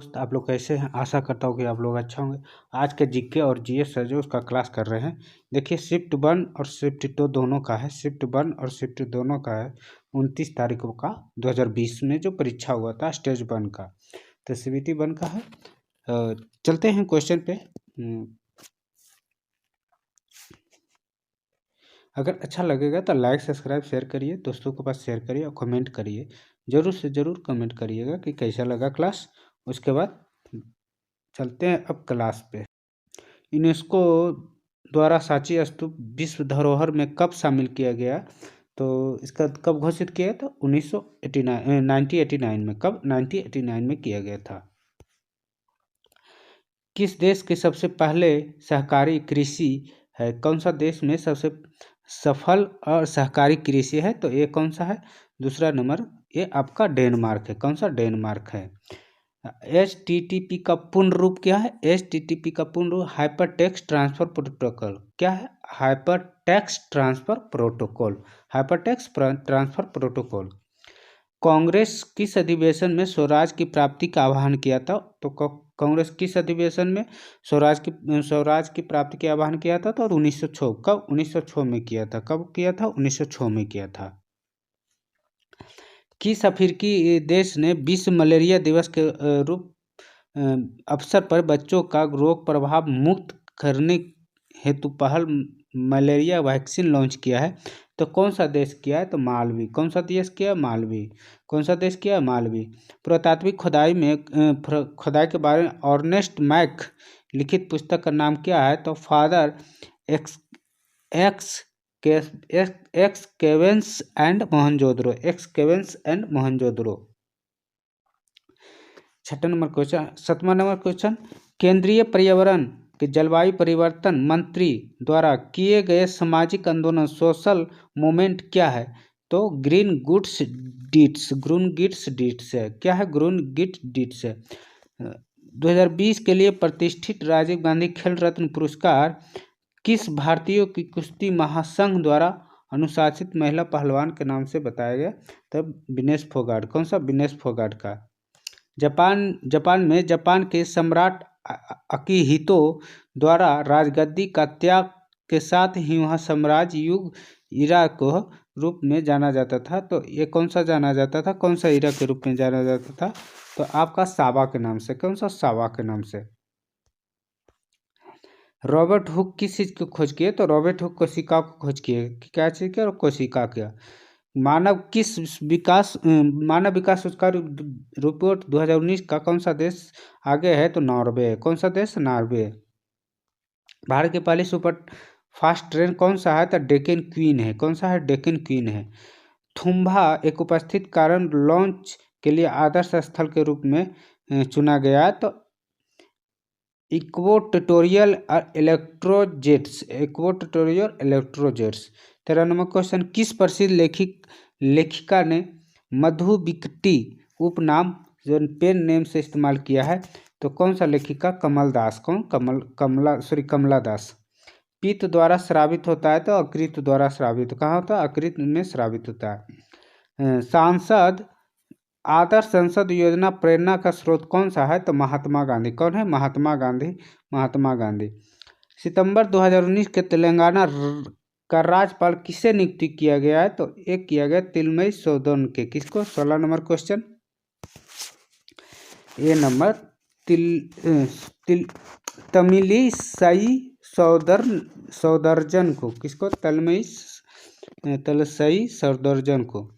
दोस्त, आप लोग कैसे हैं? आशा करता हूँ कि आप लोग अच्छा होंगे। आज के जीके और जीएस है जो उसका क्लास कर रहे हैं। देखिए शिफ्ट 1 और शिफ्ट 2 दोनों का है। शिफ्ट 1 और शिफ्ट दोनों का है 29 तारीखों का 2020 में जो परीक्षा हुआ था स्टेज 1 का, तो सीबीटी 1 का है। चलते हैं क्वेश्चन पे। अगर अच्छा लगेगा तो लाइक सब्सक्राइब शेयर करिए, दोस्तों के पास शेयर करिए और कमेंट करिए। ज़रूर से ज़रूर कमेंट करिएगा कि कैसा लगा क्लास। उसके बाद चलते हैं अब क्लास पे। यूनेस्को द्वारा सांची स्तूप विश्व धरोहर में कब शामिल किया गया? तो इसका कब घोषित किया था? 1989 में। कब? 1989 में किया गया था। किस देश के सबसे पहले सहकारी कृषि है? कौन सा देश में सबसे सफल और सहकारी कृषि है? तो ये कौन सा है? दूसरा नंबर ये आपका डेनमार्क है। कौन सा? डेनमार्क है। HTTP का पूर्ण रूप क्या है? HTTP का पूर्ण रूप हाइपर टेक्स्ट ट्रांसफर प्रोटोकॉल। क्या है? Hyper text transfer protocol. Hyper text transfer protocol. Congress किस अधिवेशन में स्वराज की प्राप्ति का आह्वान किया था? तो कांग्रेस किस अधिवेशन में स्वराज की प्राप्ति का आह्वान किया था? तो 1906। कब? 1906 में किया था। कब किया था? 1906 में किया था। किस अफ्रीकी देश ने विश्व मलेरिया दिवस के रूप अवसर पर बच्चों का रोग प्रभाव मुक्त करने हेतु पहल मलेरिया वैक्सीन लॉन्च किया है? तो कौन सा देश किया है? तो मालवी। कौन सा देश किया है? मालवी। कौन सा देश किया है? मालवी। पुरातात्विक खुदाई में खुदाई के बारे में अर्नेस्ट मैक लिखित पुस्तक का नाम क्या है? तो father excavations and Mohenjodaro. Excavations and Mohenjodaro. छठा नंबर क्वेश्चन। 7वां नंबर क्वेश्चन, केंद्रीय पर्यावरण के जलवायु परिवर्तन मंत्री द्वारा किए गए सामाजिक आंदोलन सोशल मूवमेंट क्या है? तो green goods deeds. Green goods deeds है। क्या है? ग्रीन गिड्स डीड्स है। 2020 के लिए प्रतिष्ठित राजीव गांधी खेल रत्न पुरस्कार किस भारतीय की कुश्ती महासंघ द्वारा अनुशासित महिला पहलवान के नाम से बताया गया? तब विनेश फोगाट। कौन सा? विनेश फोगाट का। जापान में जापान के सम्राट अकिहितो द्वारा राजगद्दी का त्याग के साथ ही वह साम्राज्य युग इरा को रूप में जाना जाता था। तो ये कौन सा जाना जाता था? कौन सा इरा के रूप में जाना जाता था? तो आपका सावा के नाम से। कौन सा? सावा के नाम से। रॉबर्ट हुक किस चीज की खोज किए? तो रॉबर्ट हुक कोशिका को खोज किए। क्या चीज किया? कोशिका क्या। मानव विकास सूचकांक रिपोर्ट 2019 का कौन सा देश आगे है? तो नॉर्वे। कौन सा देश? नॉर्वे। भारत की पहली सुपर फास्ट ट्रेन कौन सा है? तो डेक्कन क्वीन है। कौन सा है? डेक्कन क्वीन है। थुम्बा एक उपस्थित कारण लॉन्च के लिए आदर्श स्थल के रूप में चुना गया। तो इक्वेटोरियल इलेक्ट्रोजेट्स। इक्वेटोरियल इलेक्ट्रोजेट्स। 13 नंबर क्वेश्चन, किस प्रसिद्ध लेखिका ने मधुबिकटी उपनाम जो पेन नेम से इस्तेमाल किया है? तो कौन सा लेखिका? कमल दास। कौन? कमला दास। पित्त द्वारा स्रावित होता है तो अकृत द्वारा स्रावित। कहाँ होता है? अकृत में स्रावित होता है। सांसद आदर्श संसद योजना प्रेरणा का स्रोत कौन सा है? तो महात्मा गांधी। कौन है? महात्मा गांधी। महात्मा गांधी। सितंबर 2019 के तेलंगाना का राज्यपाल किसे नियुक्त किया गया है? तो एक किया गया तिलमई सौदन के। किसको? 16 नंबर क्वेश्चन। ए नंबर तमिलिसाई सौदर्जन को। किसको? तलसई सौदर्जन को।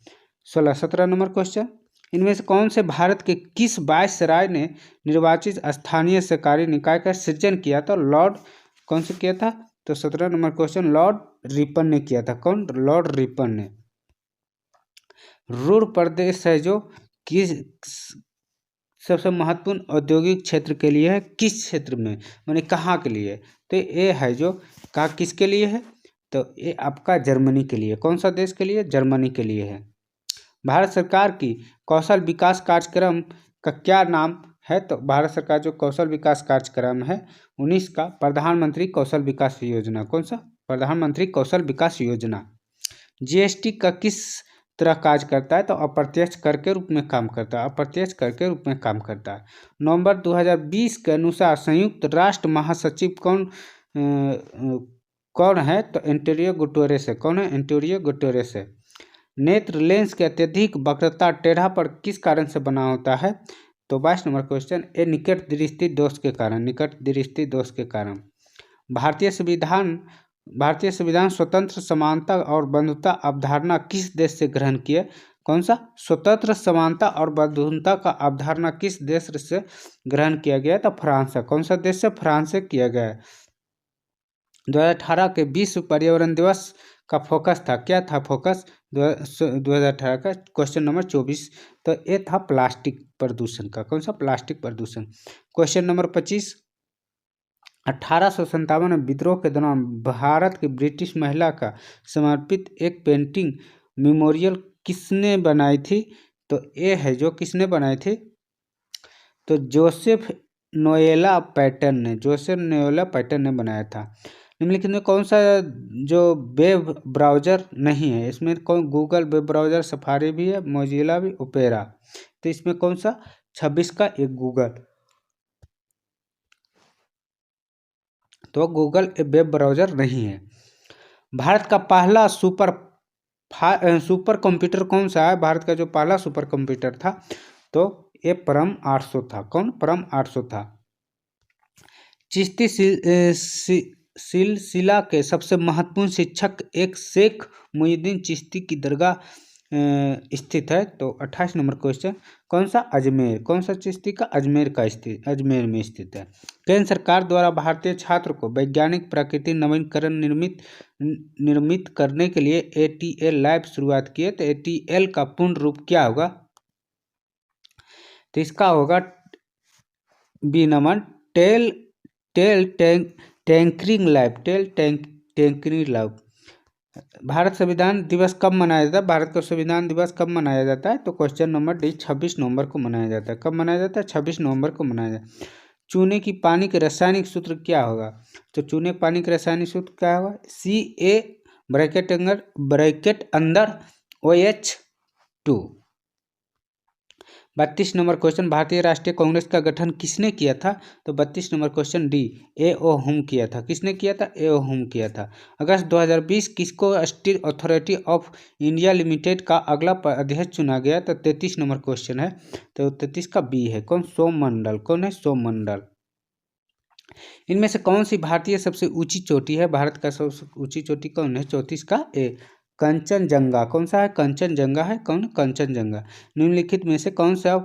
17 नंबर क्वेश्चन, इनमें से कौन से भारत के किस वायसराय ने निर्वाचित स्थानीय सरकारी निकाय का सृजन किया था? लॉर्ड कौन से किया था? तो 17 नंबर क्वेश्चन लॉर्ड रिपन ने किया था। कौन? लॉर्ड रिपन ने। रूर प्रदेश है जो किस सबसे महत्वपूर्ण औद्योगिक क्षेत्र के लिए है? किस क्षेत्र में, माने कहाँ के लिए? तो ये है जो कहा किसके लिए है? तो ये आपका जर्मनी के लिए। कौन सा देश के लिए? जर्मनी के लिए है। भारत सरकार की कौशल विकास कार्यक्रम का क्या नाम है? तो भारत सरकार जो कौशल विकास कार्यक्रम है 19 का प्रधानमंत्री कौशल विकास योजना। कौन सा? प्रधानमंत्री कौशल विकास योजना। जीएसटी का किस तरह कार्य करता है, तो अप्रत्यक्ष कर के रूप में काम करता है, अप्रत्यक्ष कर के रूप में काम करता है। नवंबर 2020 के अनुसार संयुक्त राष्ट्र महासचिव कौन है? तो एंटोनियो गुटेरेस है। कौन है? एंटोनियो गुटेरेस है। नेत्र लेंस के अत्यधिक वक्रता टेढ़ापन किस कारण से बना होता है? तो 22 नंबर क्वेश्चन, ए निकट दृष्टि दोष के कारण, निकट दृष्टि दोष के कारण। भारतीय संविधान स्वतंत्र समानता और बंधुता अवधारणा किस देश से ग्रहण किए? कौन सा? स्वतंत्र समानता और बंधुता का अवधारणा किस देश से ग्रहण किया गया? तो फ्रांस से। कौन सा देश से? फ्रांस से किया गया है। 2018 के विश्व पर्यावरण दिवस का फोकस था, क्या था फोकस 2018 का? Question number 24। तो ये था प्लास्टिक प्रदूषण का। कौन सा? प्लास्टिक प्रदूषण। क्वेश्चन नंबर 25, 1857 में विद्रोह के दौरान भारत की ब्रिटिश महिला का समर्पित एक पेंटिंग मेमोरियल किसने बनाई थी? तो ये है जो किसने बनाई थी? तो जोसेफ नोएला पैटर्न ने, जोसेफ नोएला पैटर्न ने बनाया था। निम्नलिखित में कौन सा जो वेब ब्राउजर नहीं है? इसमें कौन? गूगल वेब ब्राउजर, सफारी भी है, मोजिला भी, ओपेरा। तो इसमें कौन सा? 26 का एक गूगल। तो गूगल वेब ब्राउजर नहीं है। भारत का पहला सुपर कंप्यूटर कौन सा है? भारत का जो पहला सुपर कंप्यूटर था तो ये परम 800 था। कौन? परम 800 था। चिश्ती सिलसिला के सबसे महत्वपूर्ण शिक्षक एक शेख मुहिउद्दीन चिश्ती की दरगाह स्थित है। तो 28 नंबर क्वेश्चन, कौन सा? अजमेर। कौन सा चिश्ती का? अजमेर का स्थित, अजमेर में स्थित है। केंद्र सरकार द्वारा भारतीय छात्र को वैज्ञानिक प्राकृतिक नवीकरण निर्मित करने के लिए ATL लैब शुरुआत की है। तो ATL का पूर्ण रूप क्या होगा? तो इसका होगा बी नंबर, टेल tinkering lab, tinkering lab. Bharat संविधान दिवस कब मनाया जाता है? भारत का संविधान दिवस कब मनाया जाता है? तो क्वेश्चन नंबर डी, 26 नवंबर को मनाया जाता है। कब मनाया जाता है? 26 नवंबर को मनाया जाता है। चूने की पानी के रासायनिक सूत्र क्या होगा? तो चूने पानी के रासायनिक सूत्र क्या होगा? Ca ब्रैकेट अंदर OH2। 32 नंबर क्वेश्चन, भारतीय राष्ट्रीय कांग्रेस का गठन किसने किया था? तो 32 नंबर क्वेश्चन डी, A.O. हुम किया था। किसने किया था? A.O. हुम किया था। अगस्त 2020 किसको steel authority of India limited का अगला अध्यक्ष चुना गया? तो 33 नंबर क्वेश्चन है। तो 33 का बी है। कौन? सोम मंडल। कौन है? सोम मंडल। इनमें से कौन सी भारतीय सबसे ऊंची चोटी है? भारत का सबसे ऊंची चोटी कौन है? 34 का ए, कंचनजंगा। कौन सा है? कंचनजंगा है। कौन? कंचनजंगा। निम्नलिखित में से कौन सा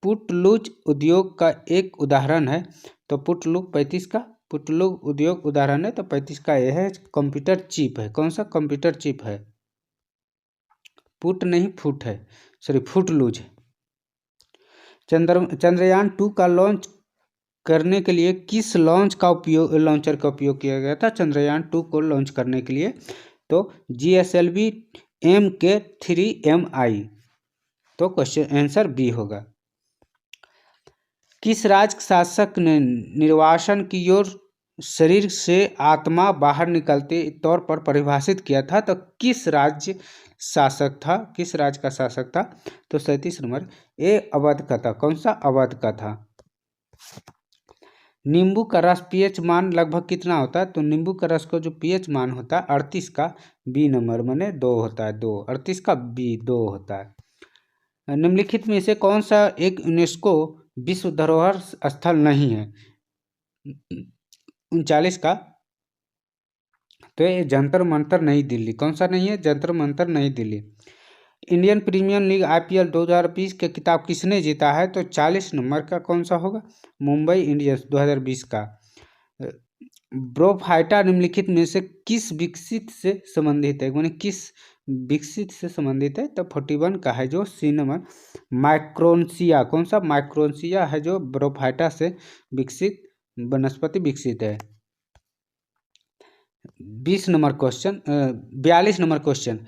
पुटलूज उद्योग का एक उदाहरण है? तो पुटलूज 35 का पुटलूज उद्योग उदाहरण है। तो 35 का ये है कंप्यूटर चिप है। कौन सा? कंप्यूटर चिप है। पुट नहीं फुट है, सॉरी फुटलूज है। चंद्रयान 2 का लॉन्च करने के लिए किस लॉन्चर का उपयोग किया गया था? चंद्रयान 2 को लॉन्च करने के लिए तो GSLV MK3MI। तो क्वेश्चन आंसर बी होगा। किस राज शासक ने निर्वासन की ओर शरीर से आत्मा बाहर निकलते तौर पर परिभाषित किया था? तो किस राज्य शासक था? किस राज्य का शासक था? तो 37 नंबर ए, अवध का था। कौन सा? अवध का था। नींबू का रस pH मान लगभग कितना होता है? तो नींबू का रस को जो pH मान होता है 38 का बी नंबर माने 2 होता है। 2, 38 का बी 2 होता है। निम्नलिखित में से कौन सा एक यूनेस्को विश्व धरोहर स्थल नहीं है? 39 का तो ये जंतर मंतर नई दिल्ली। कौन सा नहीं है? Jantar Mantar Nai Delhi. Indian Premier League IPL 2020 के खिताब किसने जीता है? तो 40 नंबर का कौन सा होगा? मुंबई इंडियंस 2020 का। ब्रोफाइटा निम्नलिखित में से किस विकसित से संबंधित है? मैंने किस विकसित से संबंधित है? तो 41 का है जो सी नंबर, माइक्रोन्सिया। कौन सा? माइक्रोन्सिया है जो ब्रोफाइटा से विकसित वनस्पति विकसित है। 20 नंबर क्वेश्चन 42 नंबर क्वेश्चन,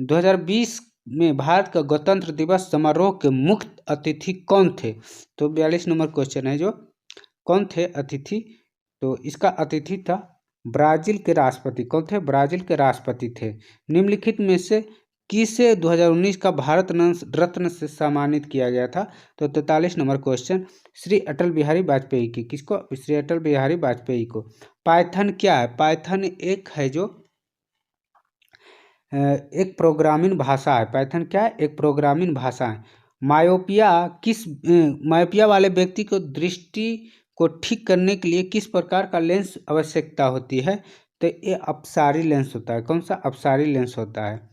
2020 में भारत का गणतंत्र दिवस समारोह के मुख्य अतिथि कौन थे? तो 42 नंबर क्वेश्चन है जो कौन थे अतिथि? तो इसका अतिथि था ब्राजील के राष्ट्रपति। कौन थे? ब्राजील के राष्ट्रपति थे। निम्नलिखित में से किसे 2019 का भारत रत्न से सम्मानित किया गया था? तो 43 नंबर क्वेश्चन, श्री अटल बिहारी वाजपेयी की। किसको? श्री अटल बिहारी वाजपेयी को। पाइथन क्या है? पाइथन एक है जो एक प्रोग्रामिंग भाषा है। पाइथन क्या है? एक प्रोग्रामिंग भाषा है। मायोपिया वाले व्यक्ति को दृष्टि को ठीक करने के लिए किस प्रकार का लेंस आवश्यकता होती है? तो ये अपसारी लेंस होता है। कौन सा? अपसारी लेंस होता है।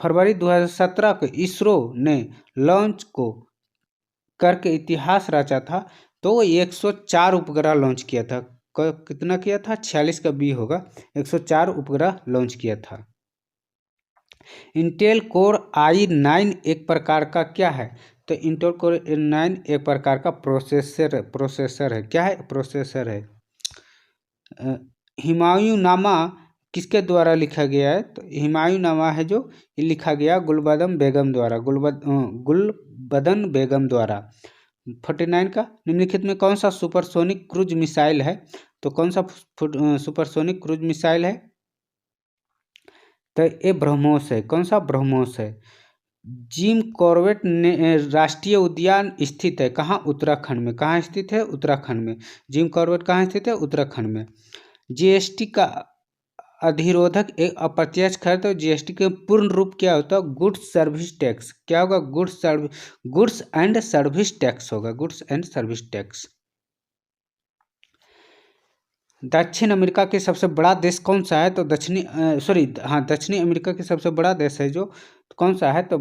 फरवरी 2017 को इसरो ने लॉन्च को करके इतिहास रचा था। तो वो 104 उपग्रह लॉन्च किया था। कितना किया था? 46 का बी होगा। 104 उपग्रह लॉन्च किया था। इंटेल कोर i9 एक प्रकार का क्या है? तो इंटेल कोर i9 एक प्रकार का प्रोसेसर है। क्या है? प्रोसेसर है। हुमायूंनामा किसके द्वारा लिखा गया है? तो हुमायूंनामा है जो ये लिखा गया गुलबदन बेगम द्वारा। गुलबदन बेगम द्वारा। 49 का, निम्नलिखित में कौन सा सुपरसोनिक क्रूज मिसाइल है? तो कौन सा सुपरसोनिक क्रूज मिसाइल है? तो ये ब्रह्मोस है। कौन सा? ब्रह्मोस है। जिम कॉर्बेट राष्ट्रीय उद्यान स्थित है कहाँ? उत्तराखंड में। कहाँ स्थित है? उत्तराखंड में। जिम कॉर्बेट कहाँ स्थित है? उत्तराखंड में। जीएसटी का अधिरोधक एक अप्रत्यक्ष कर, तो जीएसटी के पूर्ण रूप क्या होता है? Goods service tax. क्या होगा? गुड्स एंड सर्विस टैक्स होगा। Goods and service tax. दक्षिण अमेरिका के सबसे बड़ा देश कौन सा है? तो दक्षिणी अमेरिका के सबसे बड़ा देश है जो कौन सा है? तो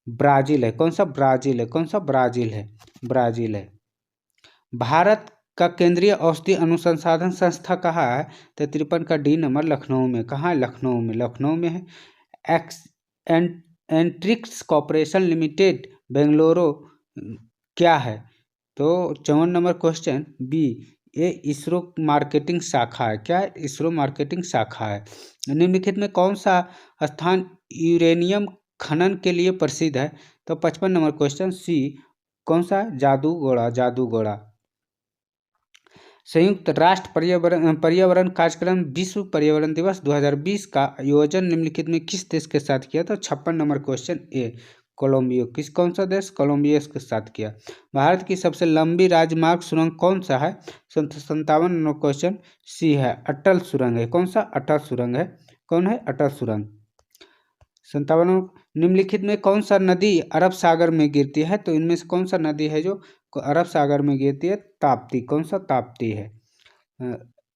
ब्राजील है। कौन सा? ब्राजील है। कौन सा? ब्राजील है। ब्राजील है। भारत का केंद्रीय औषधि अनुसंधान संस्था कहाँ है? तो 53 का डी नंबर लखनऊ में। कहाँ है? लखनऊ में। लखनऊ में है। एंट्रिक्स कॉर्पोरेशन लिमिटेड बेंगलुरु क्या है? तो 54 नंबर क्वेश्चन बी, ये इसरो मार्केटिंग शाखा है। क्या है? इसरो मार्केटिंग शाखा है। निम्नलिखित में कौन सा स्थान यूरेनियम खनन के लिए प्रसिद्ध है? तो 55 नंबर क्वेश्चन सी, कौन सा? जादूगोड़ा। जादूगोड़ा। संयुक्त राष्ट्र पर्यावरण कार्यक्रम विश्व पर्यावरण दिवस 2020 का आयोजन निम्नलिखित में किस देश के साथ किया? तो 56 नंबर क्वेश्चन ए, कोलंबिया। कौन सा देश? कोलंबिया के साथ किया। भारत की सबसे लंबी राजमार्ग सुरंग कौन सा है? 57 नंबर क्वेश्चन सी है, अटल सुरंग है। कौन सा? अटल सुरंग है। कौन है? अटल सुरंग। 57। निम्नलिखित में कौन सा नदी अरब सागर में गिरती है? तो इनमें से कौन सा नदी है जो अरब सागर में गिरती है? ताप्ती। कौन सा? ताप्ती है।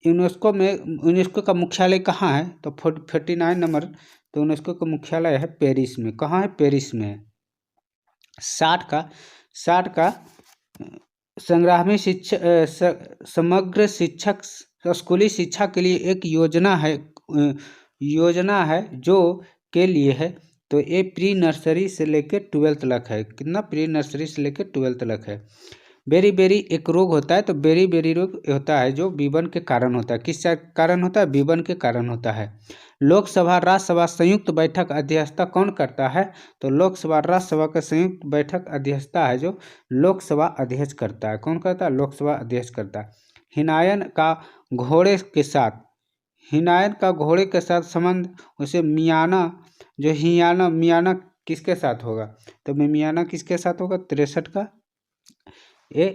यूनेस्को का मुख्यालय कहाँ है? तो 49 नंबर, तो यूनेस्को का मुख्यालय है पेरिस में। कहाँ है? पेरिस में है। 60 का संग्रामी समग्र शिक्षक स्कूली शिक्षा के लिए एक योजना है जो के लिए है। तो ये प्री नर्सरी से लेकर 12th तक है। कितना? प्री नर्सरी से लेकर 12th तक है। बेरी बेरी एक रोग होता है। तो बेरी बेरी रोग होता है जो विवन के कारण होता है। किस कारण होता है? विवन के कारण होता है। लोकसभा राज्यसभा संयुक्त बैठक अध्यक्षता कौन करता है? तो लोकसभा राज्यसभा का संयुक्त बैठक अध्यक्षता है जो लोकसभा अध्यक्ष करता है। कौन करता है? लोकसभा अध्यक्ष करता है। हिनायन का घोड़े के साथ संबंध उसे मियाना मियाना किसके साथ होगा? तो मियाना किसके साथ होगा? 63 का ये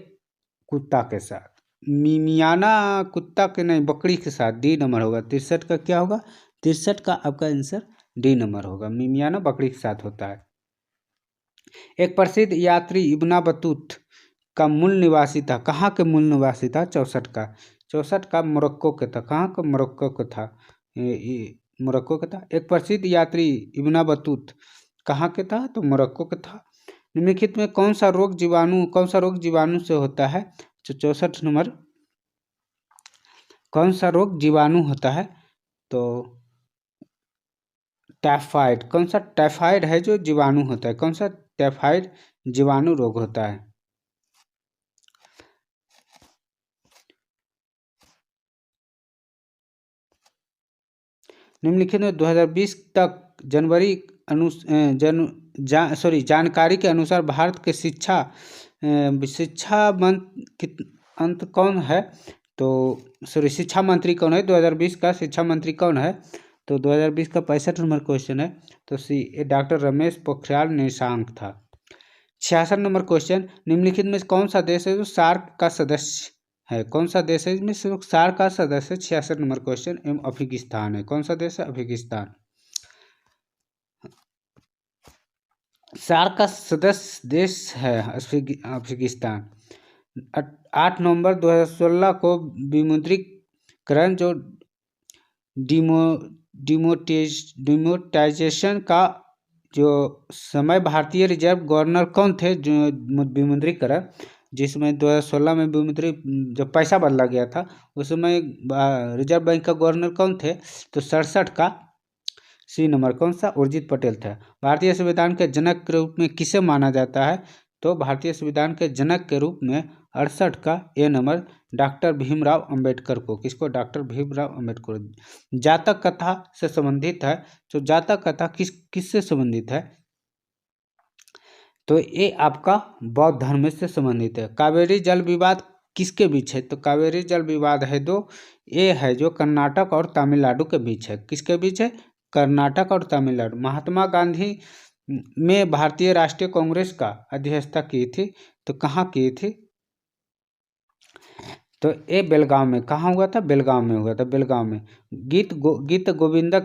कुत्ता के साथ। मियाना कुत्ता के नहीं, बकरी के साथ। डी नंबर होगा। 63 का क्या होगा? 63 का आपका आंसर डी नंबर होगा। मियाना बकरी के साथ होता है। एक प्रसिद्ध यात्री इब्न बतूत का मूल निवासी था। कहाँ के मूल निवासी था? 64 का। 64 का मोरक्को के था। कहाँ का? मोरक्को का था। मोरक्को का था। एक प्रसिद्ध यात्री इब्न बतूत कहाँ के था? तो मोरक्को का था। निम्नलिखित में कौन सा रोग जीवाणु से होता है? 64 नंबर, कौन सा रोग जीवाणु होता है? तो टाइफाइड। कौन सा? टाइफाइड है जो जीवाणु होता है। कौन सा? टाइफाइड जीवाणु रोग होता है। निम्नलिखित में 2020 तक जानकारी के अनुसार भारत के शिक्षा मंत्री कौन है? तो शिक्षा मंत्री कौन है? 2020 का शिक्षा मंत्री कौन है? तो 2020 का 65 नंबर क्वेश्चन है। तो सी डॉक्टर रमेश पोखरियाल निशंक था। 66 नंबर क्वेश्चन, निम्नलिखित में कौन सा देश है जो सार्क का सदस्य है? कौन सा देश है इसमें सिर्फ सार्क का सदस्य? 66 नंबर क्वेश्चन एवं अफगानिस्तान है। कौन सा देश है? अफगानिस्तान। सार्क का सदस्य देश है अफगानिस्तान। 8 नवंबर 2016 को विमुद्रीकरण जो डिमोनेटाइजेशन का जो समय भारतीय रिजर्व गवर्नर कौन थे? जो विमुद्रीकरण जिसमें 2016 में जब पैसा बदला गया था उस समय रिजर्व बैंक का गवर्नर कौन थे? तो 67 का सी नंबर कौन सा? उर्जित पटेल था। भारतीय संविधान के जनक के रूप में किसे माना जाता है? तो भारतीय संविधान के जनक के रूप में 68 का ए नंबर डॉक्टर भीमराव अंबेडकर को। किसको? डॉक्टर भीमराव अंबेडकर। जातक कथा से संबंधित है। तो जातक कथा किससे संबंधित है? तो ये आपका बौद्ध धर्म से संबंधित है। कावेरी जल विवाद किसके बीच है? तो कावेरी जल विवाद है दो, ये है जो कर्नाटक और तमिलनाडु के बीच है। किसके बीच है? कर्नाटक और तमिलनाडु। महात्मा गांधी में भारतीय राष्ट्रीय कांग्रेस का अध्यक्षता की थी, तो कहाँ की थी? तो ये बेलगांव में। कहाँ हुआ था? बेलगांव में हुआ था। बेलगांव में। गीत गोविंदा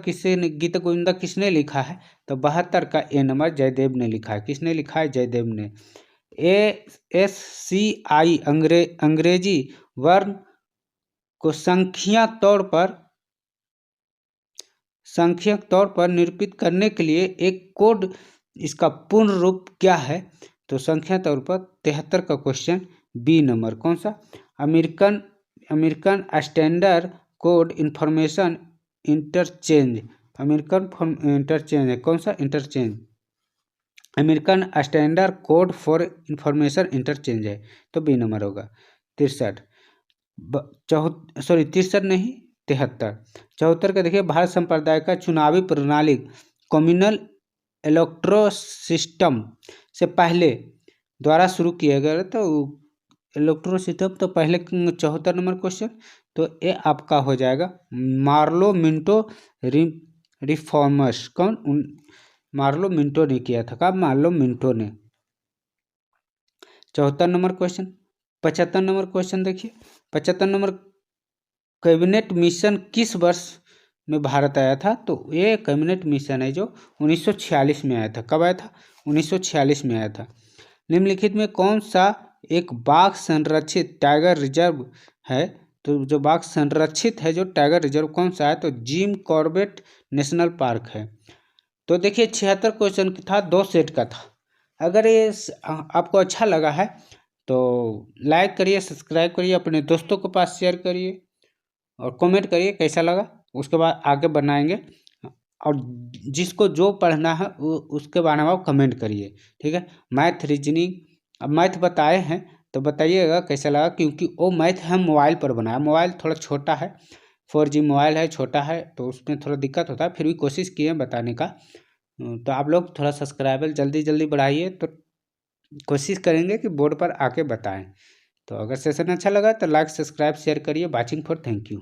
किसने लिखा है? तो 72 का ए नंबर जयदेव ने लिखा है। किसने लिखा है? जयदेव ने। ASCI अंग्रेजी वर्ण को संख्यक तौर पर निरूपित करने के लिए एक कोड, इसका पूर्ण रूप क्या है? तो संख्या तौर पर 73 का क्वेश्चन बी नंबर। कौन सा? American standard code information interchange. American interchange है। कौन सा? Interchange. American standard code for information interchange है, तो बी नंबर होगा। 63 नहीं 73। 74 का देखिए, भारत संप्रदाय का चुनावी प्रणाली कम्युनल इलेक्ट्रो सिस्टम से पहले द्वारा शुरू किया गया। तो इलेक्ट्रो सिस्टम तो पहले 74 नंबर क्वेश्चन। तो ये आपका हो जाएगा मार्लो मिंटो रिफॉर्मर्स। कौन? मार्लो मिंटो ने किया था। कब? मार्लो मिंटो ने। 74 नंबर क्वेश्चन। 75 नंबर क्वेश्चन देखिए, 75 नंबर, कैबिनेट मिशन किस वर्ष में भारत आया था? तो ये कैबिनेट मिशन है जो 1946 में आया था। कब आया था? 1946 में आया था। निम्नलिखित में कौन सा एक बाघ संरक्षित टाइगर रिजर्व है? तो जो बाघ संरक्षित है जो टाइगर रिजर्व कौन सा है? तो जिम कॉर्बेट नेशनल पार्क है। तो देखिए 76 क्वेश्चन था, 2 सेट का था। अगर ये आपको अच्छा लगा है तो लाइक करिए, सब्सक्राइब करिए, अपने दोस्तों के पास शेयर करिए और कमेंट करिए कैसा लगा। उसके बाद आगे बनाएंगे, और जिसको जो पढ़ना है वो उसके बारे में आप कमेंट करिए, ठीक है। मैथ रीजनिंग, अब मैथ बताए हैं तो बताइएगा कैसा लगा, क्योंकि वो मैथ हम मोबाइल पर बनाया। मोबाइल थोड़ा छोटा है, 4G मोबाइल है, छोटा है, तो उसमें थोड़ा दिक्कत होता है। फिर भी कोशिश किए बताने का। तो आप लोग थोड़ा सब्सक्राइबर जल्दी बढ़ाइए, तो कोशिश करेंगे कि बोर्ड पर आके बताएं। तो अगर सेशन अच्छा लगा तो लाइक सब्सक्राइब शेयर करिए। Watching for, thank you.